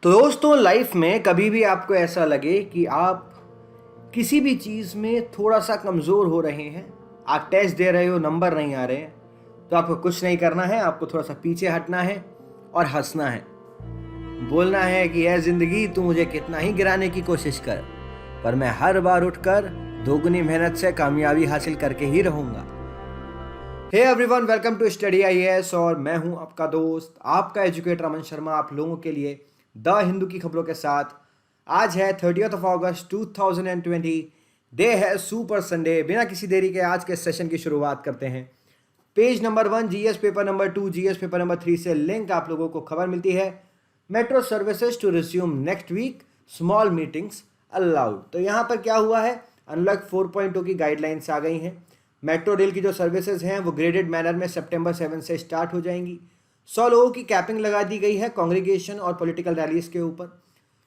तो दोस्तों लाइफ में कभी भी आपको ऐसा लगे कि आप किसी भी चीज़ में थोड़ा सा कमज़ोर हो रहे हैं, आप टेस्ट दे रहे हो, नंबर नहीं आ रहे हैं, तो आपको कुछ नहीं करना है, आपको थोड़ा सा पीछे हटना है और हंसना है। बोलना है कि यह ज़िंदगी तू मुझे कितना ही गिराने की कोशिश कर, पर मैं हर बार उठकर दोगुनी मेहनत से कामयाबी हासिल करके ही रहूँगा। Hey everyone, welcome to study IAS और मैं हूं आपका दोस्त, आपका एजुकेटर अमन शर्मा, आप लोगों के लिए द हिंदू की खबरों के साथ। आज है 30 अगस्त 2020, डे है सुपर संडे। बिना किसी देरी के आज के सेशन की शुरुआत करते हैं। Page number 1 GS paper number 2 GS paper number 3 से लिंक आप लोगों को खबर मिलती है। Metro services to resume next week, small meetings allowed. तो यहाँ पर क्या हुआ है, अनलॉक 4.2 की गाइडलाइंस आ गई हैं। मेट्रो रेल की जो सर्विसेज हैं वो ग्रेडेड मैनर में सितंबर 7 से स्टार्ट हो जाएंगी। 100 लोगों की कैपिंग लगा दी गई है कांग्रेगेशन और पॉलिटिकल रैलीज के ऊपर।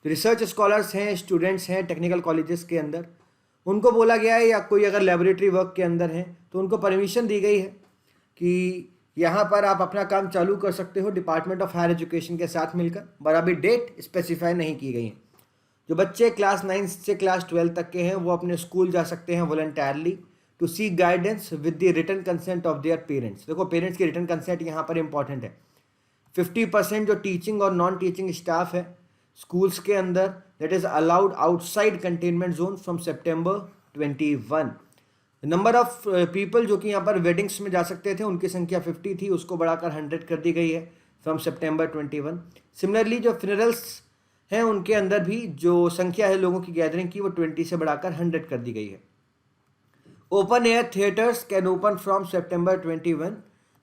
रिसर्च स्कॉलर्स हैं, स्टूडेंट्स हैं टेक्निकल कॉलेजेस के अंदर, उनको बोला गया है, या कोई अगर लेबोरेटरी वर्क के अंदर हैं तो उनको परमिशन दी गई है कि यहाँ पर आप अपना काम चालू कर सकते हो डिपार्टमेंट ऑफ हायर एजुकेशन के साथ मिलकर, पर अभी डेट स्पेसिफाई नहीं की गई है। जो बच्चे क्लास 9 से क्लास 12 तक के हैं वो अपने स्कूल जा सकते हैं voluntarily to seek guidance with the written consent of their parents. देखो, पेरेंट्स की रिटन कंसेंट यहाँ पर इंपॉर्टेंट है। 50% जो टीचिंग और नॉन टीचिंग स्टाफ है स्कूल्स के अंदर, that is allowed outside containment zone from September 21। Number of people जो कि यहाँ पर वेडिंग्स में जा सकते थे उनकी संख्या 50 थी, उसको बढ़ाकर 100 कर दी गई है फ्रॉम सितंबर 21। सिमिलरली जो फ्यूनरल्स हैं उनके अंदर भी जो संख्या है लोगों की गैदरिंग की वो 20 से बढ़ाकर 100 कर दी गई है। Open air theatres can open from September 21।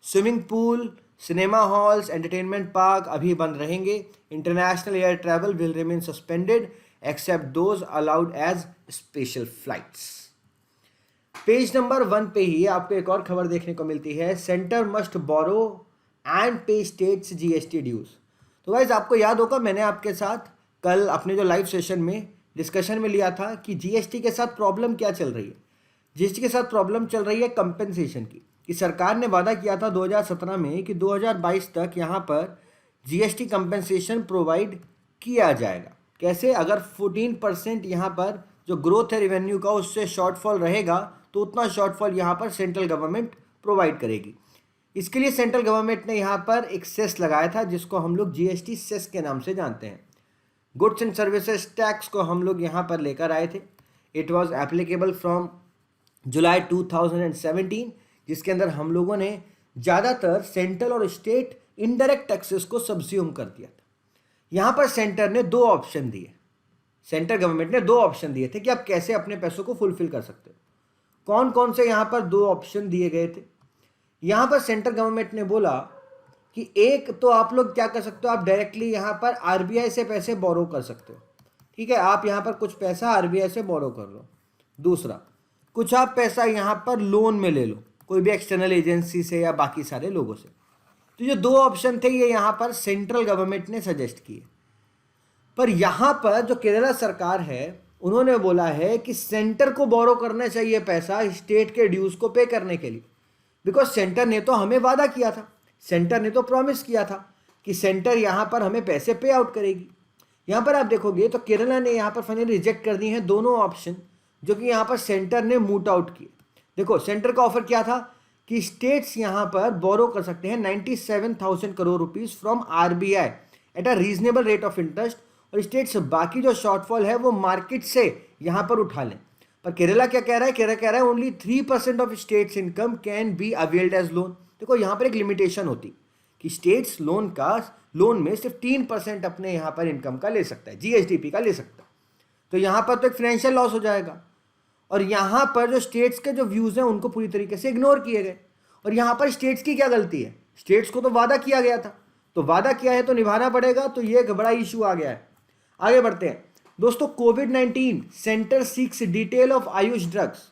Swimming pool, cinema halls, entertainment park अभी बंद रहेंगे। International air travel will remain suspended except those allowed as special flights. Page number 1 पे ही आपको एक और खबर देखने को मिलती है, सेंटर मस्ट बोरो एंड पे स्टेट्स जीएसटी ड्यूज। तो गाइस आपको याद होगा मैंने आपके साथ कल अपने जो लाइव सेशन में डिस्कशन में लिया था कि जीएसटी के साथ प्रॉब्लम क्या चल रही है। जीएसटी के साथ प्रॉब्लम चल रही है कंपेंसेशन की, कि सरकार ने वादा किया था 2017 में कि 2022 तक यहाँ पर जीएसटी कंपेंसेशन प्रोवाइड किया जाएगा। कैसे? अगर 14% यहाँ पर जो ग्रोथ है रेवेन्यू का उससे शॉर्टफॉल रहेगा तो उतना शॉर्टफॉल यहाँ पर सेंट्रल गवर्नमेंट प्रोवाइड करेगी। इसके लिए सेंट्रल गवर्नमेंट ने यहाँ पर एक सेस लगाया था जिसको हम लोग जीएसटी सेस के नाम से जानते हैं। गुड्स एंड सर्विसेज टैक्स को हम लोग यहाँ पर लेकर आए थे। इट वॉज एप्लीकेबल फ्रॉम जुलाई 2017, जिसके अंदर हम लोगों ने ज़्यादातर सेंट्रल और स्टेट इनडायरेक्ट टैक्सेस को सब्ज्यूम कर दिया था। यहाँ पर सेंटर ने दो ऑप्शन दिए, सेंट्रल गवर्नमेंट ने दो ऑप्शन दिए थे कि आप कैसे अपने पैसों को फुलफिल कर सकते हो। कौन कौन से यहाँ पर दो ऑप्शन दिए गए थे? यहाँ पर सेंट्रल गवर्नमेंट ने बोला कि एक तो आप लोग क्या कर सकते हो, आप डायरेक्टली यहाँ पर आरबीआई से पैसे बोरो कर सकते हो। ठीक है, आप यहाँ पर कुछ पैसा आरबीआई से बोरो कर लो। दूसरा, कुछ आप पैसा यहाँ पर लोन में ले लो, कोई भी एक्सटर्नल एजेंसी से या बाकी सारे लोगों से। तो ये दो ऑप्शन थे, ये यहाँ पर सेंट्रल गवर्नमेंट ने सजेस्ट किए। पर यहाँ पर जो केरला सरकार है उन्होंने बोला है कि सेंटर को बोरो करना चाहिए पैसा स्टेट के ड्यूज को पे करने के लिए, बिकॉज सेंटर ने तो हमें वादा किया था, सेंटर ने तो प्रॉमिस किया था कि सेंटर यहाँ पर हमें पैसे पे आउट करेगी। यहाँ पर आप देखोगे तो केरला ने यहाँ पर फाइनली रिजेक्ट कर दी हैं दोनों ऑप्शन जो कि यहाँ पर सेंटर ने मूट आउट किए। देखो, सेंटर का ऑफर क्या था कि स्टेट्स यहाँ पर बोरो कर सकते हैं 97,000 crore rupees from RBI at a reasonable rate of interest, और स्टेट्स बाकी जो शॉर्टफॉल है वो मार्केट से यहाँ पर उठा लें। पर केरला क्या कह रहा है? केरला कह रहा है only 3% of states income can be availed as loan. देखो, यहाँ पर एक लिमिटेशन होती कि स्टेट्स लोन में सिर्फ 3% अपने यहाँ पर इनकम का ले सकता है, जीएसडीपी का ले सकता है। तो यहाँ पर तो एक फाइनेंशियल लॉस हो जाएगा, और यहाँ पर जो स्टेट्स के जो व्यूज़ हैं उनको पूरी तरीके से इग्नोर किए गए। और यहाँ पर स्टेट्स की क्या गलती है? स्टेट्स को तो वादा किया गया था, तो वादा किया है तो निभाना पड़ेगा, तो ये एक बड़ा इशू आ गया है। आगे बढ़ते हैं दोस्तों। COVID centre seeks detail of AYUSH drugs.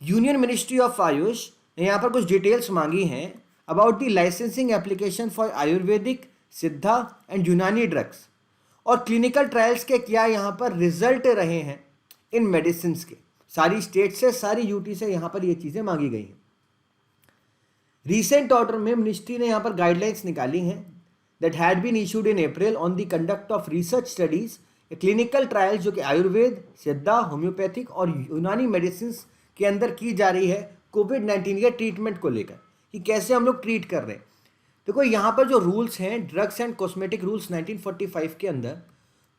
Union ministry of AYUSH ने यहाँ पर कुछ डिटेल्स मांगी हैं about the licensing application for ayurvedic, Siddha and यूनानी ड्रग्स, और क्लिनिकल ट्रायल्स के क्या यहाँ पर रिजल्ट रहे हैं इन मेडिसिन के। सारी स्टेट से, सारी यूटी से यहाँ पर ये चीज़ें मांगी गई हैं। रीसेंट ऑर्डर में मिनिस्ट्री ने यहाँ पर गाइडलाइंस निकाली हैं that had been issued in April on the conduct of research studies, clinical trials जो कि आयुर्वेद, सिद्धा, होम्योपैथिक और यूनानी मेडिसिन के अंदर की जा रही है कोविड-19 के ट्रीटमेंट को लेकर, कि कैसे हम लोग ट्रीट कर रहे हैं। देखो यहाँ पर जो रूल्स हैं, ड्रग्स एंड कॉस्मेटिक रूल्स 1945 के अंदर,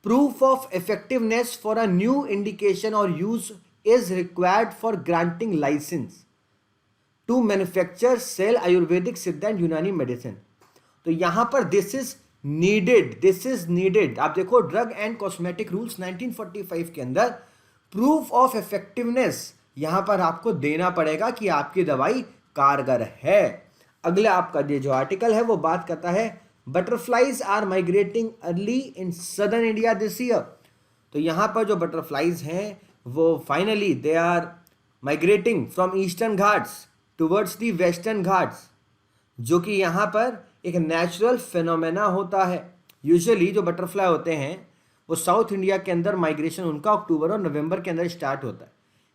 proof of effectiveness for a new indication और use is required for granting licence to manufacture sale ayurvedic, Siddha and यूनानी मेडिसिन। तो यहां पर दिस इज नीडेड। आप देखो ड्रग एंड कॉस्मेटिक रूल्स 1945 के अंदर प्रूफ ऑफ इफेक्टिवनेस यहां पर आपको देना पड़ेगा कि आपकी दवाई कारगर है। अगले आपका ये जो आर्टिकल है वो बात करता है butterflies are migrating early in southern India this year. तो यहां पर जो बटरफ्लाइज हैं वो finally they are migrating from Eastern Ghats towards the Western Ghats, जो कि यहाँ पर एक नेचुरल फिनोमेना होता है। यूजुअली जो बटरफ्लाई होते हैं वो साउथ इंडिया के अंदर माइग्रेशन उनका अक्टूबर और नवंबर के अंदर स्टार्ट होता है,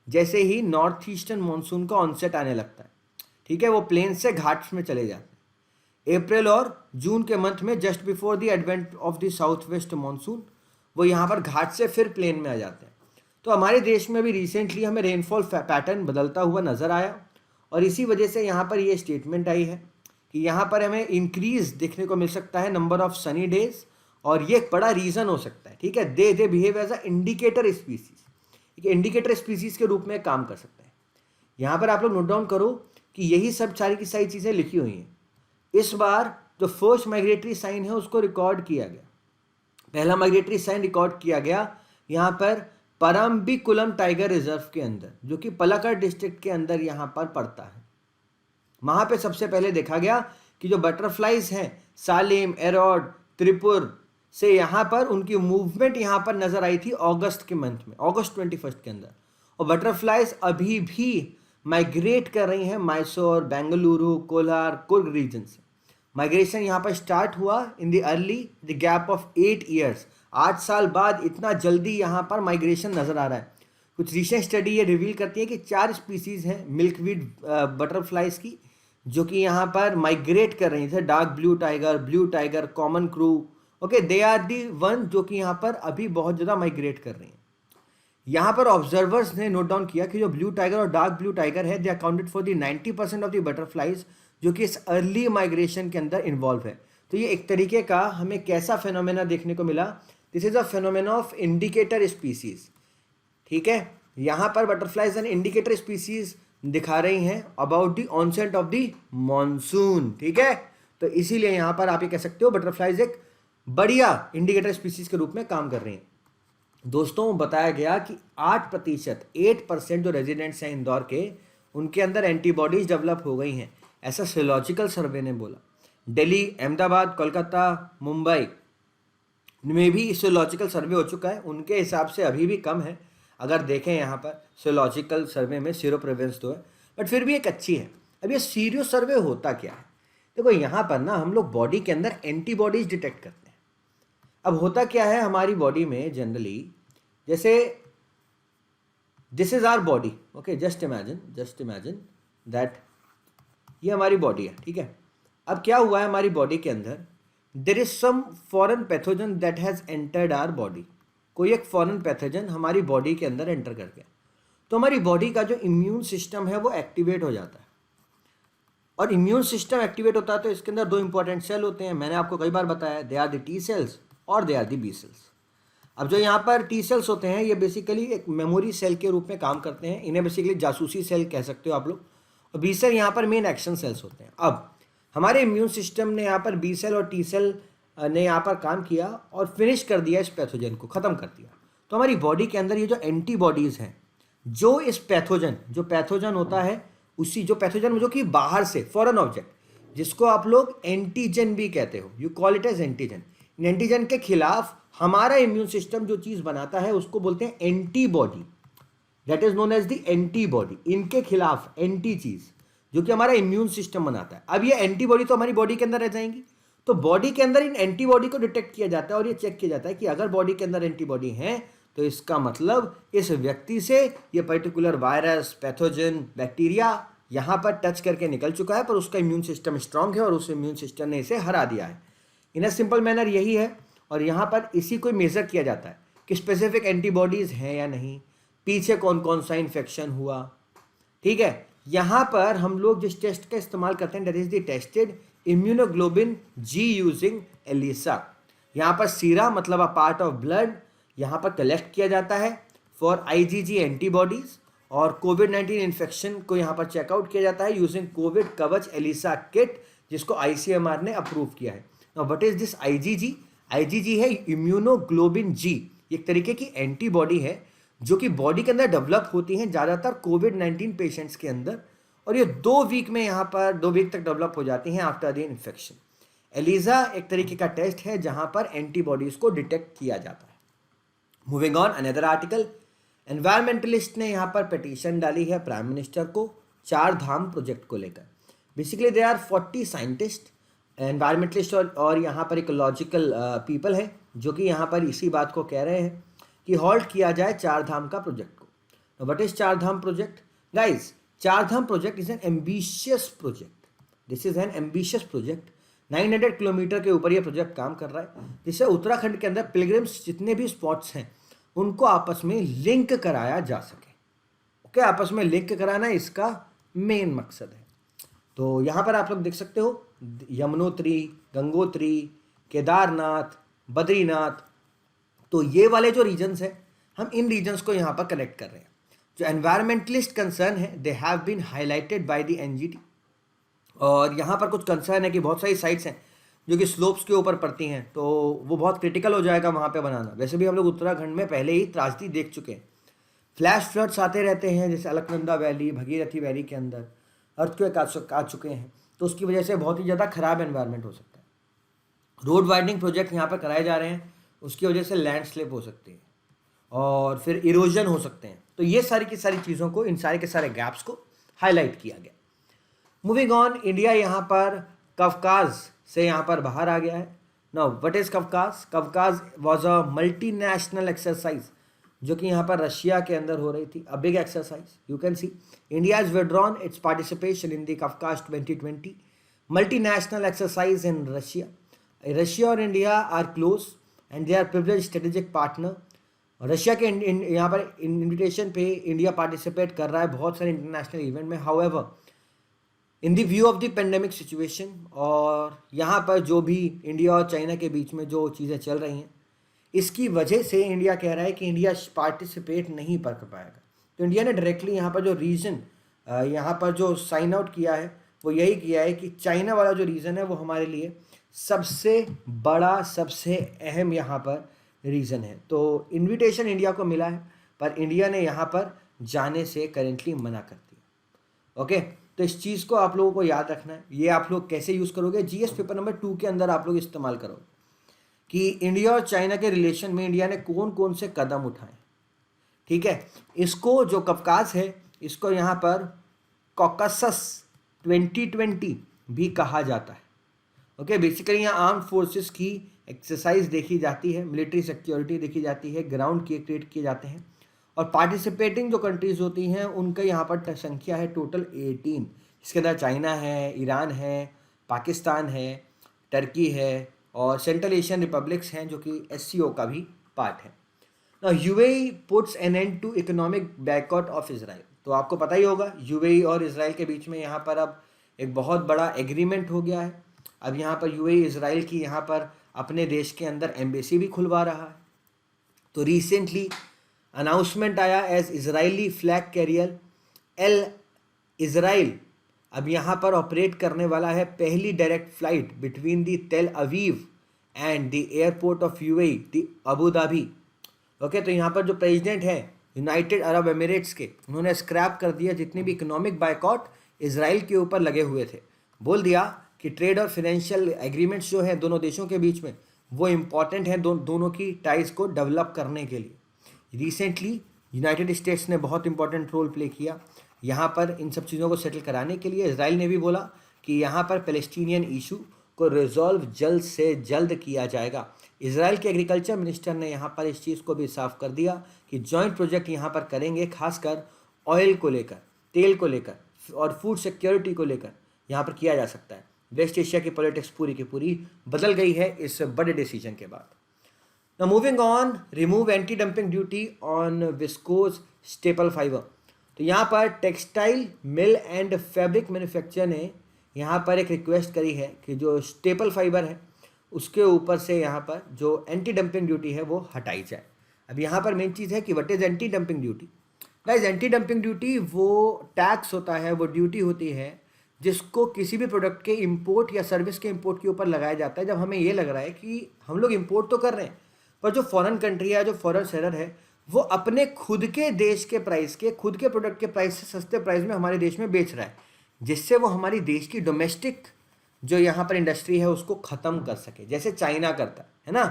जैसे ही नॉर्थ ईस्टर्न मानसून का ऑनसेट आने लगता है, ठीक है, वो प्लेन से घाट्स में चले जाते हैं। अप्रैल और जून के मंथ में just before the advent of the south west monsoon वो यहाँ पर घाट से फिर प्लेन में आ जाते हैं। तो हमारे देश में भी रिसेंटली हमें रेनफॉल पैटर्न बदलता हुआ नज़र आया और इसी वजह से यहाँ पर ये स्टेटमेंट आई है कि यहाँ पर हमें इंक्रीज देखने को मिल सकता है नंबर ऑफ सनी डेज, और ये एक बड़ा रीज़न हो सकता है, ठीक है। They behave as a indicator species, एक इंडिकेटर स्पीसीज के रूप में काम कर सकता है। यहाँ पर आप लोग नोट डाउन करो कि यही सब सारी की सारी चीज़ें लिखी हुई हैं। इस बार जो फर्स्ट माइग्रेटरी साइन है उसको रिकॉर्ड किया गया, पहला माइग्रेटरी साइन रिकॉर्ड किया गया यहाँ पर परम्बिकुलम टाइगर रिजर्व के अंदर, जो कि पलक्कड़ डिस्ट्रिक्ट के अंदर यहाँ पर पड़ता है। वहाँ पे सबसे पहले देखा गया कि जो बटरफ्लाइज हैं सालेम, एरोड, त्रिपुर से यहाँ पर उनकी मूवमेंट यहाँ पर नज़र आई थी अगस्त के मंथ में, अगस्त 21 के अंदर। और बटरफ्लाइज अभी भी माइग्रेट कर रही हैं मैसूर, बेंगलुरु, कोलार, कुर्ग रीजन से। माइग्रेशन यहाँ पर स्टार्ट हुआ in the early the gap of 8 years, 8 साल बाद इतना जल्दी यहाँ पर माइग्रेशन नज़र आ रहा है। कुछ रिसेंट स्टडी ये रिवील करती है कि 4 स्पीसीज़ हैं मिल्कवीड बटरफ्लाइज की जो कि यहाँ पर माइग्रेट कर रही हैं, dark blue tiger, common crow, okay, they are the one जो कि यहाँ पर अभी बहुत ज़्यादा माइग्रेट कर रही हैं। यहाँ पर ऑब्जर्वर्स ने नोट डाउन किया कि जो ब्लू टाइगर और डार्क ब्लू टाइगर है they accounted for the 90% of the butterflies जो कि इस अर्ली माइग्रेशन के अंदर इन्वॉल्व है। तो ये एक तरीके का हमें कैसा फिनोमेना देखने को मिला, this is a phenomena of indicator species, ठीक है। यहाँ पर बटरफ्लाइज एंड इंडिकेटर स्पीसीज दिखा रही हैं about the onset of the monsoon, ठीक है। तो इसीलिए यहाँ पर आप ये कह सकते हो बटरफ्लाइज एक बढ़िया इंडिकेटर स्पीसीज के रूप में काम कर रही हैं। दोस्तों बताया गया कि 8% जो रेजिडेंट्स हैं इंदौर के, उनके अंदर एंटीबॉडीज डेवलप हो गई हैं, ऐसा सीरोलॉजिकल सर्वे ने बोला। दिल्ली, अहमदाबाद, कोलकाता, मुंबई में भी सीरोलॉजिकल सर्वे हो चुका है, उनके हिसाब से अभी भी कम है। अगर देखें यहाँ पर सीरोलॉजिकल सर्वे में सीरो प्रेवेलेंस तो है, बट फिर भी एक अच्छी है। अब ये सीरो सर्वे होता क्या है, देखो यहाँ पर ना हम लोग बॉडी के अंदर एंटीबॉडीज डिटेक्ट करते हैं। अब होता क्या है हमारी बॉडी में जनरली, जैसे this is our body, okay, just imagine that ये हमारी बॉडी है, ठीक है। अब क्या हुआ है हमारी बॉडी के अंदर, there is some foreign pathogen that has entered our body, कोई एक फॉरेन पैथोजन हमारी बॉडी के अंदर एंटर कर गया, तो हमारी बॉडी का जो इम्यून सिस्टम है वो एक्टिवेट हो जाता है। और इम्यून सिस्टम एक्टिवेट होता है तो इसके अंदर 2 इंपॉर्टेंट सेल होते हैं, मैंने आपको कई बार बताया, they are the T cells और they are the B cells. अब जो यहाँ पर टी सेल्स होते हैं ये बेसिकली एक मेमोरी सेल के रूप में काम करते हैं, इन्हें बेसिकली जासूसी सेल कह सकते हो आप लोग, और बी सेल यहाँ पर मेन एक्शन सेल्स होते हैं। अब हमारे इम्यून सिस्टम ने यहाँ पर बी सेल और टी सेल ने यहाँ पर काम किया और फिनिश कर दिया, इस पैथोजन को ख़त्म कर दिया। तो हमारी बॉडी के अंदर ये जो एंटीबॉडीज़ हैं, जो इस पैथोजन होता है, उसी जो पैथोजन जो कि बाहर से फॉरेन ऑब्जेक्ट, जिसको आप लोग एंटीजन भी कहते हो, you call it as antigen, इन एंटीजन के खिलाफ हमारा इम्यून सिस्टम जो चीज़ बनाता है उसको बोलते हैं antibody, that is known as the antibody. इनके खिलाफ एंटी चीज़ जो कि हमारा इम्यून सिस्टम बनाता है। अब ये एंटीबॉडी तो हमारी बॉडी के अंदर रह जाएंगी, तो बॉडी के अंदर इन एंटीबॉडी को डिटेक्ट किया जाता है और ये चेक किया जाता है कि अगर बॉडी के अंदर एंटीबॉडी है तो इसका मतलब इस व्यक्ति से ये पर्टिकुलर वायरस, पैथोजन, बैक्टीरिया यहाँ पर टच करके निकल चुका है, पर उसका इम्यून सिस्टम स्ट्रांग है और उस इम्यून सिस्टम ने इसे हरा दिया है। इन अ सिंपल मैनर यही है, और यहाँ पर इसी को मेज़र किया जाता है कि स्पेसिफिक एंटीबॉडीज़ हैं या नहीं, पीछे कौन कौन सा इन्फेक्शन हुआ। ठीक है, यहाँ पर हम लोग जिस टेस्ट का इस्तेमाल करते हैं that is the tested immunoglobin G using ELISA. यहाँ पर सीरा मतलब अ पार्ट ऑफ ब्लड यहाँ पर कलेक्ट किया जाता है फॉर आईजीजी एंटीबॉडीज, और कोविड-19 इन्फेक्शन को यहाँ पर चेकआउट किया जाता है यूजिंग कोविड कवच एलिसा किट, जिसको आईसीएमआर ने अप्रूव किया है। Now what is this IgG? IgG है इम्यूनोग्लोबिन जी, एक तरीके की एंटीबॉडी है जो कि बॉडी के अंदर डेवलप होती हैं ज़्यादातर कोविड-19 पेशेंट्स के अंदर, और ये 2 वीक में यहाँ पर 2 वीक तक डेवलप हो जाती हैं आफ्टर द इन्फेक्शन। एलिसा एक तरीके का टेस्ट है जहाँ पर एंटीबॉडीज़ को डिटेक्ट किया जाता है। Moving on another article, environmentalist ने यहाँ पर पिटीशन डाली है प्राइम मिनिस्टर को 4 धाम प्रोजेक्ट को लेकर। Basically they are 40 scientist environmentalist और यहाँ पर इकोलॉजिकल पीपल है जो कि यहाँ पर इसी बात को कह रहे हैं कि हॉल्ट किया जाए 4 धाम का प्रोजेक्ट को। What is 4 Dham project? Guys, 4 Dham project is an ambitious project. This is an ambitious project. 900 kilometre के ऊपर ये प्रोजेक्ट काम कर रहा है, जिससे उत्तराखंड के अंदर पिलग्रिम्स जितने भी स्पॉट्स हैं उनको आपस में लिंक कराया जा सके। ओके, आपस में लिंक कराना इसका मेन मकसद है। तो यहाँ पर आप लोग देख सकते हो यमुनोत्री, गंगोत्री, केदारनाथ, बद्रीनाथ, तो ये वाले जो रीजन्स हैं हम इन रीजन्स को यहाँ पर कनेक्ट कर रहे हैं। जो एनवायरमेंटलिस्ट कंसर्न है they have been highlighted by the NGT, और यहाँ पर कुछ कंसर्न है कि बहुत सारी साइट्स हैं जो कि स्लोप्स के ऊपर पड़ती हैं, तो वो बहुत क्रिटिकल हो जाएगा वहाँ पे बनाना। वैसे भी हम लोग उत्तराखंड में पहले ही त्रासदी देख चुके हैं, फ्लैश फ्लड्स आते रहते हैं, जैसे अलकनंदा वैली, भगीरथी वैली के अंदर अर्थक्वेक आ चुके हैं, तो उसकी वजह से बहुत ही ज़्यादा खराब एनवायरनमेंट हो सकता है। रोड वाइडनिंग प्रोजेक्ट यहाँ पर कराए जा रहे हैं, उसकी वजह से लैंडस्लिप हो सकती है और फिर इरोजन हो सकते हैं। तो ये सारी की सारी चीज़ों को, इन सारे के सारे गैप्स को हाईलाइट किया गया। मूविंग ऑन, इंडिया यहाँ पर कवकाज से यहाँ पर बाहर आ गया है। Now what is Kavkaz? Kavkaz was a multinational exercise जो कि यहाँ पर रशिया के अंदर हो रही थी, a big exercise. You can see India is withdrawn its participation in the Kavkaz 2020 multinational exercise in Russia. Russia और India are close and they are privilege strategic partner. Russia के यहाँ पर इन्विटेशन पे इंडिया पार्टिसिपेट कर रहा है बहुत सारे इंटरनेशनल इवेंट में। However in the view of the pandemic situation, और यहाँ पर जो भी इंडिया और चाइना के बीच में जो चीज़ें चल रही हैं, इसकी वजह से इंडिया कह रहा है कि इंडिया पार्टिसिपेट नहीं कर पाएगा। तो इंडिया ने डायरेक्टली यहाँ पर जो रीज़न यहाँ पर जो साइन आउट किया है वो यही किया है कि चाइना वाला जो रीज़न है वो हमारे लिए सबसे बड़ा, सबसे अहम यहाँ पर रीज़न है। तो इन्विटेशन इंडिया को मिला है, पर इंडिया ने यहाँ पर जाने से करेंटली मना कर दिया। ओके, तो इस चीज़ को आप लोगों को याद रखना है। ये आप लोग कैसे यूज़ करोगे? जीएस पेपर नंबर 2 के अंदर आप लोग इस्तेमाल करोगे कि इंडिया और चाइना के रिलेशन में इंडिया ने कौन कौन से कदम उठाए। ठीक है, इसको जो कवकाज है इसको यहाँ पर कॉकसस 2020 भी कहा जाता है। ओके, बेसिकली यहाँ आर्म्ड फोर्सेस की एक्सरसाइज देखी जाती है, मिलिट्री सिक्योरिटी देखी जाती है, ग्राउंड क्रिएट किए जाते हैं, और पार्टिसिपेटिंग जो कंट्रीज़ होती हैं उनका यहाँ पर संख्या है टोटल 18, इसके अंदर चाइना है, ईरान है, पाकिस्तान है, टर्की है और सेंट्रल एशियन रिपब्लिक्स हैं जो कि एससीओ का भी पार्ट है। Now UAE puts an end to economic backout of Israel. तो आपको पता ही होगा यूएई और इजराइल के बीच में यहाँ पर अब एक बहुत बड़ा एग्रीमेंट हो गया है। अब यहाँ पर यूएई इजराइल की यहाँ पर अपने देश के अंदर एम्बेसी भी खुलवा रहा है। तो रिसेंटली अनाउंसमेंट आया as Israeli flag carrier El Israel अब यहाँ पर ऑपरेट करने वाला है पहली डायरेक्ट फ्लाइट बिटवीन दी तेल Aviv and the airport of UAE the Abu Dhabi. Okay, तो यहाँ पर जो प्रेसिडेंट है यूनाइटेड अरब एमिरेट्स के, उन्होंने स्क्रैप कर दिया जितनी भी इकोनॉमिक बायकॉट इजराइल के ऊपर लगे हुए थे। बोल दिया कि ट्रेड और फाइनेंशियल एग्रीमेंट्स जो हैं दोनों देशों के बीच में वो इम्पॉर्टेंट हैं दोनों की टाइज को डेवलप करने के लिए। रिसेंटली यूनाइटेड स्टेट्स ने बहुत इंपॉर्टेंट रोल प्ले किया यहाँ पर इन सब चीज़ों को सेटल कराने के लिए। इजराइल ने भी बोला कि यहाँ पर पैलेस्टीनियन इशू को रिजॉल्व जल्द से जल्द किया जाएगा। इजराइल के एग्रीकल्चर मिनिस्टर ने यहाँ पर इस चीज़ को भी साफ कर दिया कि जॉइंट प्रोजेक्ट यहाँ पर करेंगे, खासकर ऑयल को लेकर, तेल को लेकर और फूड सिक्योरिटी को लेकर यहाँ पर किया जा सकता है। वेस्ट एशिया की पॉलिटिक्स पूरी की पूरी बदल गई है इस बड़े डिसीजन के बाद। Now moving on, remove anti-dumping duty on viscose staple fiber। तो यहाँ पर textile mill and fabric manufacture ने यहाँ पर एक रिक्वेस्ट करी है कि जो स्टेपल फाइबर है उसके ऊपर से यहाँ पर जो एंटी डंपिंग ड्यूटी है वो हटाई जाए। अब यहाँ पर मेन चीज़ है कि what is anti dumping duty. Guys, anti dumping duty वो टैक्स होता है, वो ड्यूटी होती है जिसको किसी भी प्रोडक्ट के इंपोर्ट या सर्विस के इंपोर्ट के ऊपर लगाया जाता है जब हमें ये लग रहा है कि हम लोग इंपोर्ट तो कर रहे हैं पर जो फॉरेन कंट्री है, जो फॉरेन सेलर है, वो अपने खुद के देश के प्राइस के, खुद के प्रोडक्ट के प्राइस से सस्ते प्राइस में हमारे देश में बेच रहा है, जिससे वो हमारी देश की डोमेस्टिक जो यहाँ पर इंडस्ट्री है उसको ख़त्म कर सके, जैसे चाइना करता है ना।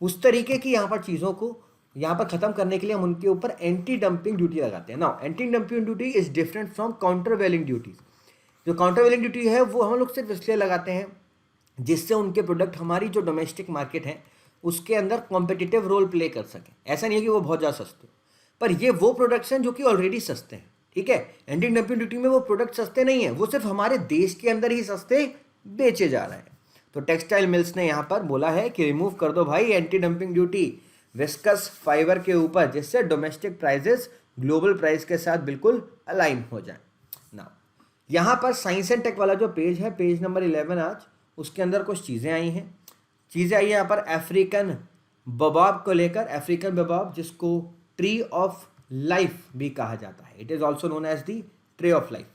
उस तरीके की यहाँ पर चीज़ों को यहाँ पर ख़त्म करने के लिए हम उनके ऊपर एंटी डंपिंग ड्यूटी लगाते हैं। Now anti dumping duty is different from countervailing duties. जो काउंटरवेलिंग ड्यूटी है वो हम लोग सिर्फ इसलिए लगाते हैं जिससे उनके प्रोडक्ट हमारी जो डोमेस्टिक मार्केट है उसके अंदर कॉम्पिटिटिव रोल प्ले कर सकें। ऐसा नहीं है कि वो बहुत ज़्यादा सस्ते, पर ये वो प्रोडक्ट्स हैं जो कि ऑलरेडी सस्ते हैं, ठीक है। एंटी डंपिंग ड्यूटी में वो प्रोडक्ट सस्ते नहीं है, वो सिर्फ हमारे देश के अंदर ही सस्ते बेचे जा रहे हैं। तो टेक्सटाइल मिल्स ने यहाँ पर बोला है कि रिमूव कर दो भाई anti dumping duty viscous fibre के ऊपर, जिससे डोमेस्टिक प्राइजेस ग्लोबल प्राइस के साथ बिल्कुल अलाइन हो जाए। ना यहाँ पर साइंस एंड टेक वाला जो पेज है, पेज नंबर 11 आज, उसके अंदर कुछ चीज़ें आई हैं। चीज़ें आई है यहाँ पर अफ्रीकन बबाब को लेकर। अफ्रीकन बबाब जिसको ट्री ऑफ लाइफ भी कहा जाता है, it is also known as the tree of life.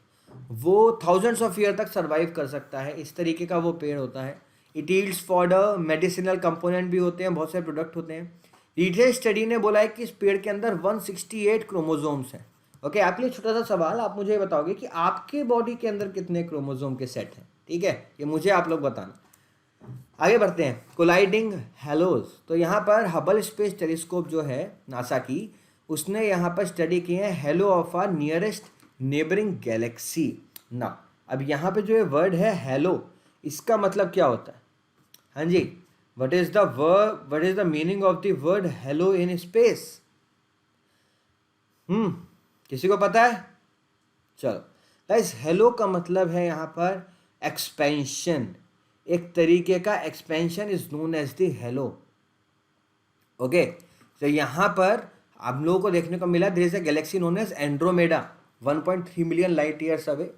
वो थाउजेंड्स ऑफ ईयर तक सर्वाइव कर सकता है, इस तरीके का वो पेड़ होता है। It yields for the medicinal component भी होते हैं, बहुत सारे प्रोडक्ट होते हैं। रिसर्च स्टडी ने बोला है कि इस पेड़ के अंदर 168 क्रोमोजोम्स हैं। ओके, आपके लिए छोटा सा सवाल, आप मुझे बताओगे कि आपके बॉडी के अंदर कितने क्रोमोजोम के सेट हैं, ठीक है, ये मुझे आप लोग बताना। आगे बढ़ते हैं, कोलाइडिंग हेलोज। तो यहाँ पर हबल स्पेस टेलीस्कोप जो है नासा की, उसने यहाँ पर स्टडी की है halo of our nearest neighbouring galaxy. ना अब यहाँ पे जो ये वर्ड है हेलो, इसका मतलब क्या होता है? हाँ जी, what is the meaning of the word hello in space? किसी को पता है? चलो गाइस, हेलो का मतलब है यहाँ पर एक्सपेंशन, एक तरीके का expansion is known as the halo. Okay, तो यहाँ पर आप लोगों को देखने को मिला there is a galaxy known as Andromeda 1.3 million light years away,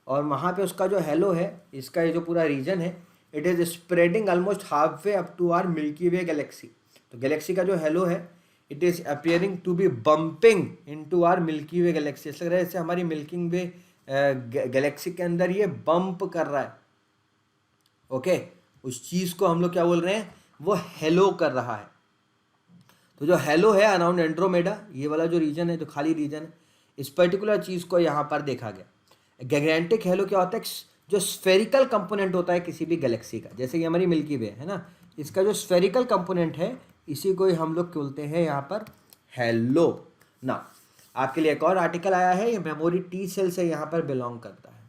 और वहाँ पे उसका जो हेलो है, इसका ये जो पूरा रीजन है, it is spreading almost half way up to our Milky Way galaxy. तो गैलेक्सी का जो हेलो है, it is appearing to be bumping in to our Milky Way galaxy. ऐसा लग रहा है जैसे हमारी मिल्किंग वे गैलेक्सी के अंदर ये बम्प कर रहा है। ओके, उस चीज़ को हम लोग क्या बोल रहे हैं, वो हेलो कर रहा है। तो जो हेलो है अराउंड एंड्रोमेडा, ये वाला जो रीजन है, जो खाली रीजन है, इस पर्टिकुलर चीज़ को यहाँ पर देखा गया। गैगेंटिक हेलो क्या होता है? जो स्फेरिकल कंपोनेंट होता है किसी भी गैलेक्सी का, जैसे कि हमारी मिल्की वे है ना, इसका जो स्फेरिकल कंपोनेंट है, इसी को ही हम लोग बोलते हैं यहाँ पर हेलो। ना आपके लिए एक और आर्टिकल आया है, ये मेमोरी टी सेल से यहाँ पर बिलोंग करता है।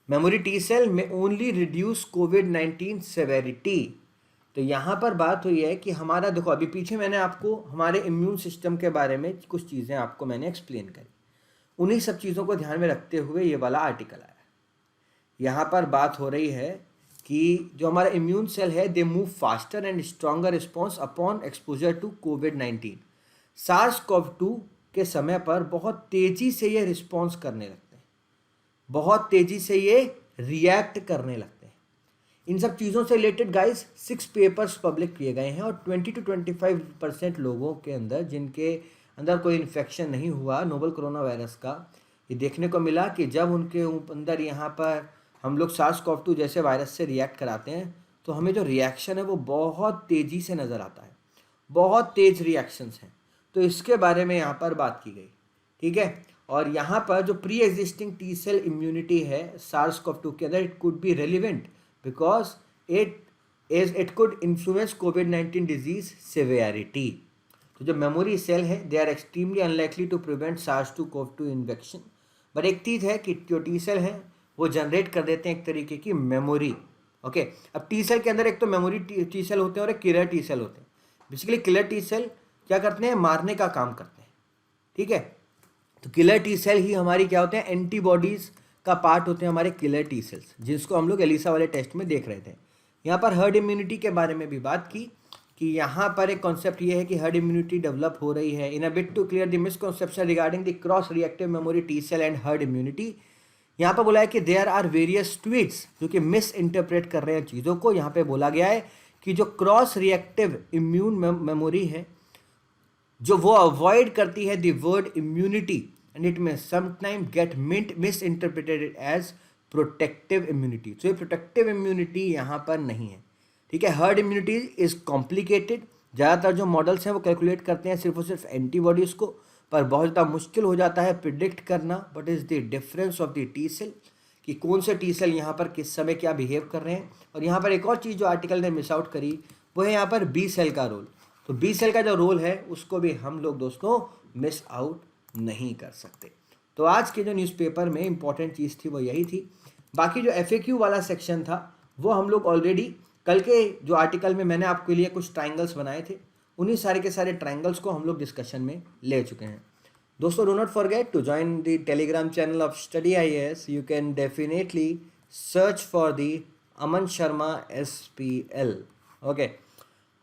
मेमोरी टी सेल में ओनली रिड्यूस कोविड-19 सेवेरिटी। तो यहाँ पर बात हुई है कि हमारा, देखो अभी पीछे मैंने आपको हमारे इम्यून सिस्टम के बारे में कुछ चीज़ें आपको मैंने एक्सप्लेन करी, उन्हीं सब चीज़ों को ध्यान में रखते हुए ये वाला आर्टिकल आया। यहाँ पर बात हो रही है कि जो हमारा इम्यून सेल है, they move faster and stronger response upon exposure to कोविड-19। SARS-CoV-2 के समय पर बहुत तेज़ी से ये रिस्पॉन्स करने लगते हैं, बहुत तेज़ी से ये रिएक्ट करने लगते हैं। इन सब चीज़ों से रिलेटेड गाइस 6 पेपर्स पब्लिक किए गए हैं, और 20 to 25% लोगों के अंदर, जिनके अंदर कोई इन्फेक्शन नहीं हुआ नोवल कोरोना वायरस का, ये देखने को मिला कि जब उनके अंदर यहाँ पर हम लोग SARS-CoV-2 जैसे वायरस से रिएक्ट कराते हैं, तो हमें जो रिएक्शन है वो बहुत तेज़ी से नज़र आता है, बहुत तेज़ रिएक्शंस हैं। तो इसके बारे में यहाँ पर बात की गई, ठीक है। और यहाँ पर जो pre existing T cell immunity है SARS-CoV-2 के अंदर, it could be relevant because it could influence कोविड-19 डिजीज सिवियरिटी। तो जो मेमोरी सेल है, they are extremely unlikely to prevent SARS-CoV-2 infection. But एक चीज़ है कि जो टी सेल है वो जनरेट कर देते हैं एक तरीके की मेमोरी। ओके, अब टी सेल के अंदर एक तो मेमोरी टी सेल होते हैं और एक किलर टी सेल होते हैं। बेसिकली किलर टी सेल क्या करते हैं, मारने का काम करते हैं, ठीक है। तो किलर टी सेल ही हमारी क्या होते हैं, एंटीबॉडीज़ का पार्ट होते हैं हमारे किलर टी सेल्स, जिसको हम लोग एलिसा वाले टेस्ट में देख रहे थे। यहाँ पर हर्ड इम्यूनिटी के बारे में भी बात की कि यहाँ पर एक कॉन्सेप्ट ये है कि हर्ड इम्यूनिटी डेवलप हो रही है। In a bid to clear the misconception regarding the cross reactive memory T cell and herd immunity, यहाँ पर बोला है कि देयर आर वेरियस ट्वीट्स जो कि मिस इंटरप्रेट कर रहे हैं चीज़ों को। यहाँ पे बोला गया है कि जो क्रॉस रिएक्टिव इम्यून मेमोरी है जो वो अवॉइड करती है the word immunity and it may sometime get misinterpreted as protective immunity. तो ये प्रोटेक्टिव इम्यूनिटी यहाँ पर नहीं है, ठीक है। Herd immunity is complicated. ज़्यादातर जो मॉडल्स हैं वो कैलकुलेट करते हैं सिर्फ और सिर्फ एंटीबॉडीज़ को, पर बहुत ज़्यादा मुश्किल हो जाता है प्रिडिक्ट करना what is the difference of the T cell, कि कौन से टी सेल यहाँ पर किस समय क्या बिहेव कर रहे हैं। और यहाँ पर एक और चीज़ जो आर्टिकल ने मिस आउट करी वो है यहाँ पर बी सेल का रोल। तो बी सेल का जो रोल है उसको भी हम लोग दोस्तों मिस आउट नहीं कर सकते। तो आज के जो न्यूज़पेपर में इंपॉर्टेंट चीज़ थी वो यही थी। बाकी जो FAQ वाला सेक्शन था वो हम लोग ऑलरेडी कल के जो आर्टिकल में मैंने आपके लिए कुछ ट्राइंगल्स बनाए थे, उन्हीं सारे के सारे ट्राइंगल्स को हम लोग डिस्कशन में ले चुके हैं। दोस्तों, do not forget to join the Telegram channel of study IAS। You can definitely search for the Aman Sharma SPL। Okay,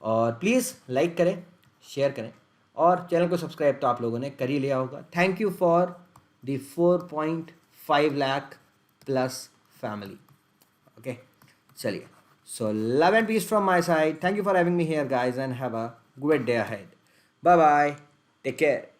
और प्लीज़ लाइक करें, शेयर करें, और चैनल को सब्सक्राइब तो आप लोगों ने कर ही लिया होगा। Thank you for the 4.5 lakh plus family. Okay, चलिए, so love and peace from my side. Thank you for having me here guys and have a great day ahead. Bye bye, take care.